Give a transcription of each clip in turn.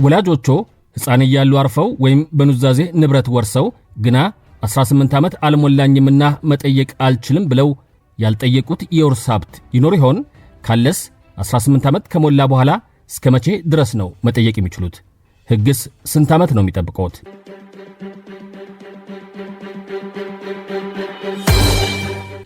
ወላጆቹ ሕፃን እያሉ አርፈው ወይም በኑዛዜ ንብረት ወርሰው ግና 18 ዓመት አልሞላኝምና መጠየቅ አልችልም ብለው ያልጠየቁት የውርስ ሀብት ይኖር ይሆን? ካለስ 18 ዓመት ከሞላ በኋላ እስከ መቼ ድረስ ነው መጠየቅ የሚችሉት? ሕግስ ስንት ዓመት ነው የሚጠብቀውት?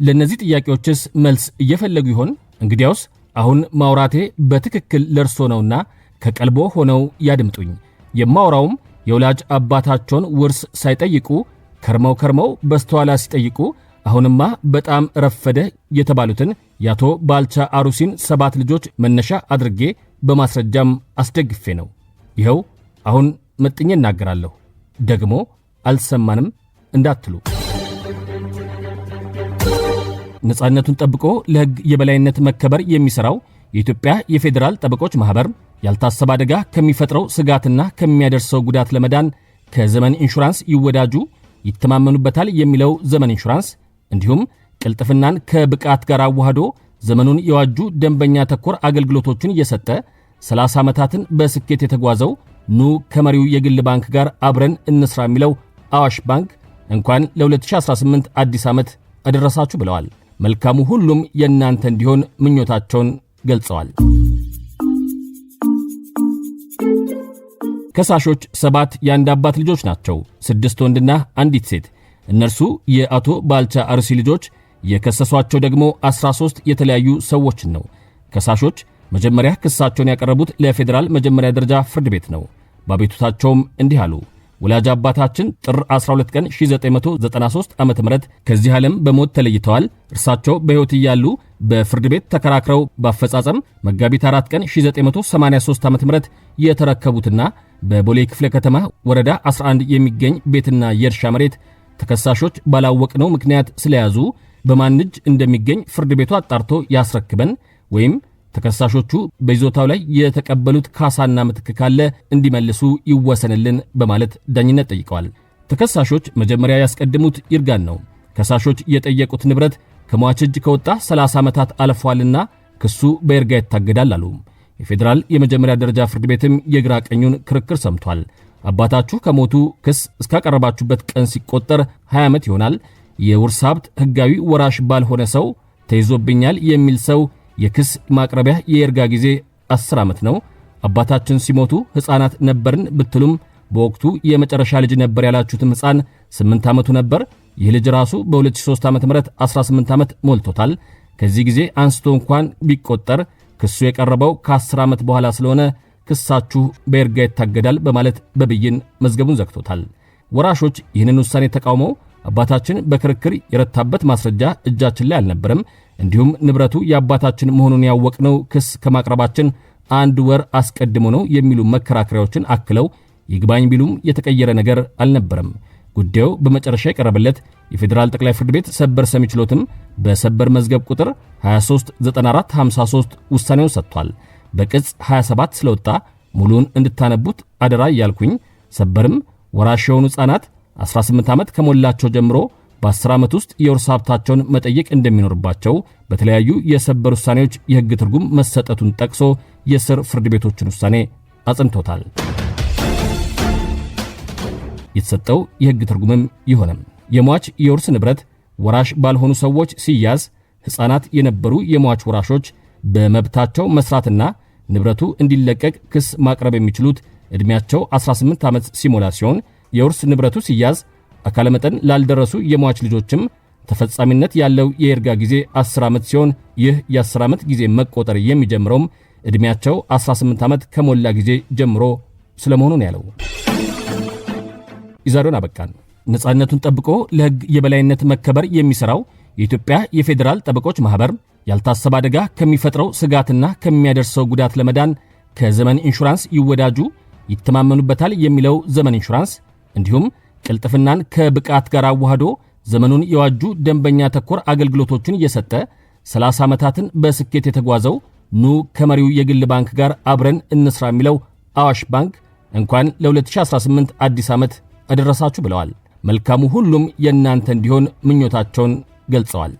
ለነዚህ ጥያቄዎችስ መልስ እየፈለጉ ይሆን? እንግዲያውስ አሁን ማውራቴ በትክክል ለርሶ ነውና ከቀልቦ ሆነው ያድምጡኝ። የማውራውም የወላጅ አባታቸውን ውርስ ሳይጠይቁ ከርመው በስተኋላ ሲጠይቁ አሁንማ በጣም ረፈደ የተባሉትን ያቶ ባልቻ አሩሲን 7 ልጆች መነሻ አድርጌ በማስረጃም አስደግፌ ነው። ይኸው አሁን መጥኜ እናገራለሁ። ደግሞ አልሰማንም እንዳትሉ። ነፃነቱን ጠብቆ ለሕግ የበላይነት መከበር የሚሰራው የኢትዮጵያ የፌዴራል ጠበቆች ማህበር ያልታሰበ አደጋ ከሚፈጥረው ስጋትና ከሚያደርሰው ጉዳት ለመዳን ከዘመን ኢንሹራንስ ይወዳጁ ይተማመኑበታል የሚለው ዘመን ኢንሹራንስ እንዲሁም ቅልጥፍናን ከብቃት ጋር አዋህዶ ዘመኑን የዋጁ ደንበኛ ተኮር አገልግሎቶችን እየሰጠ 30 ዓመታትን በስኬት የተጓዘው ኑ ከመሪው የግል ባንክ ጋር አብረን እንስራ የሚለው አዋሽ ባንክ እንኳን ለ2018 አዲስ ዓመት አደረሳችሁ ብለዋል። መልካሙ ሁሉም የእናንተ እንዲሆን ምኞታቸውን ገልጸዋል። ከሳሾች 7 የአንድ አባት ልጆች ናቸው፣ 6 ወንድና አንዲት ሴት። እነርሱ የአቶ ባልቻ አርሲ ልጆች፣ የከሰሷቸው ደግሞ 13 የተለያዩ ሰዎችን ነው። ከሳሾች መጀመሪያ ክሳቸውን ያቀረቡት ለፌዴራል መጀመሪያ ደረጃ ፍርድ ቤት ነው። በአቤቱታቸውም እንዲህ አሉ። ወላጅ አባታችን ጥር 12 ቀን 1993 ዓ.ም ከዚህ ዓለም በሞት ተለይተዋል። እርሳቸው በሕይወት እያሉ በፍርድ ቤት ተከራክረው ባፈጻጸም መጋቢት 4 ቀን 1983 ዓ.ም የተረከቡትና በቦሌ ክፍለ ከተማ ወረዳ 11 የሚገኝ ቤትና የእርሻ መሬት ተከሳሾች ባላወቅነው ምክንያት ስለያዙ በማን እጅ እንደሚገኝ ፍርድ ቤቱ አጣርቶ ያስረክበን ወይም ተከሳሾቹ በይዞታው ላይ የተቀበሉት ካሳና ምትክ ካለ እንዲመልሱ ይወሰንልን በማለት ዳኝነት ጠይቀዋል። ተከሳሾች መጀመሪያ ያስቀድሙት ይርጋን ነው። ከሳሾች የጠየቁት ንብረት ከሟች እጅ ከወጣ 30 ዓመታት አልፏልና ክሱ በይርጋ ይታገዳል አሉ። የፌዴራል የመጀመሪያ ደረጃ ፍርድ ቤትም የግራ ቀኙን ክርክር ሰምቷል። አባታችሁ ከሞቱ ክስ እስካቀረባችሁበት ቀን ሲቆጠር 20 ዓመት ይሆናል። የውርስ ሀብት ሕጋዊ ወራሽ ባልሆነ ሰው ተይዞብኛል የሚል ሰው የክስ ማቅረቢያ የይርጋ ጊዜ 10 ዓመት ነው። አባታችን ሲሞቱ ሕፃናት ነበርን ብትሉም በወቅቱ የመጨረሻ ልጅ ነበር ያላችሁትም ሕፃን 8 ዓመቱ ነበር። ይህ ልጅ ራሱ በ2003 ዓ.ም 18 ዓመት ሞልቶታል። ከዚህ ጊዜ አንስቶ እንኳን ቢቆጠር ክሱ የቀረበው ከ10 ዓመት በኋላ ስለሆነ ክሳችሁ በይርጋ ይታገዳል በማለት በብይን መዝገቡን ዘግቶታል። ወራሾች ይህንን ውሳኔ ተቃውመው አባታችን በክርክር የረታበት ማስረጃ እጃችን ላይ አልነበረም፣ እንዲሁም ንብረቱ የአባታችን መሆኑን ያወቅነው ክስ ከማቅረባችን 1 ወር አስቀድሞ ነው የሚሉ መከራከሪያዎችን አክለው ይግባኝ ቢሉም የተቀየረ ነገር አልነበረም። ጉዳዩ በመጨረሻ የቀረበለት የፌዴራል ጠቅላይ ፍርድ ቤት ሰበር ሰሚ ችሎትም በሰበር መዝገብ ቁጥር 239453 ውሳኔውን ሰጥቷል። በቅጽ 27 ስለወጣ ሙሉን እንድታነቡት አደራ እያልኩኝ ሰበርም ወራሽ የሆኑ ሕፃናት 18 ዓመት ከሞላቸው ጀምሮ በ10 ዓመት ውስጥ የውርስ ሀብታቸውን መጠየቅ እንደሚኖርባቸው በተለያዩ የሰበር ውሳኔዎች የሕግ ትርጉም መሰጠቱን ጠቅሶ የስር ፍርድ ቤቶችን ውሳኔ አጽንቶታል። የተሰጠው የሕግ ትርጉምም ይሆንም የሟች የውርስ ንብረት ወራሽ ባልሆኑ ሰዎች ሲያዝ ሕፃናት የነበሩ የሟች ወራሾች በመብታቸው መስራትና ንብረቱ እንዲለቀቅ ክስ ማቅረብ የሚችሉት ዕድሜያቸው 18 ዓመት ሲሞላ ሲሆን የውርስ ንብረቱ ሲያዝ አካለ መጠን ላልደረሱ የሟች ልጆችም ተፈጻሚነት ያለው የይርጋ ጊዜ 10 ዓመት ሲሆን ይህ የ10 ዓመት ጊዜ መቆጠር የሚጀምረውም ዕድሜያቸው 18 ዓመት ከሞላ ጊዜ ጀምሮ ስለመሆኑ ነው ያለው። ይዛሬውን አበቃን። ነፃነቱን ጠብቆ ለሕግ የበላይነት መከበር የሚሰራው የኢትዮጵያ የፌዴራል ጠበቆች ማህበር ያልታሰበ አደጋ ከሚፈጥረው ስጋትና ከሚያደርሰው ጉዳት ለመዳን ከዘመን ኢንሹራንስ ይወዳጁ ይተማመኑበታል የሚለው ዘመን ኢንሹራንስ እንዲሁም ቅልጥፍናን ከብቃት ጋር አዋህዶ ዘመኑን የዋጁ ደንበኛ ተኮር አገልግሎቶችን እየሰጠ 30 ዓመታትን በስኬት የተጓዘው ኑ ከመሪው የግል ባንክ ጋር አብረን እንስራ የሚለው አዋሽ ባንክ እንኳን ለ2018 አዲስ ዓመት አደረሳችሁ ብለዋል። መልካሙ ሁሉም የእናንተ እንዲሆን ምኞታቸውን ገልጸዋል።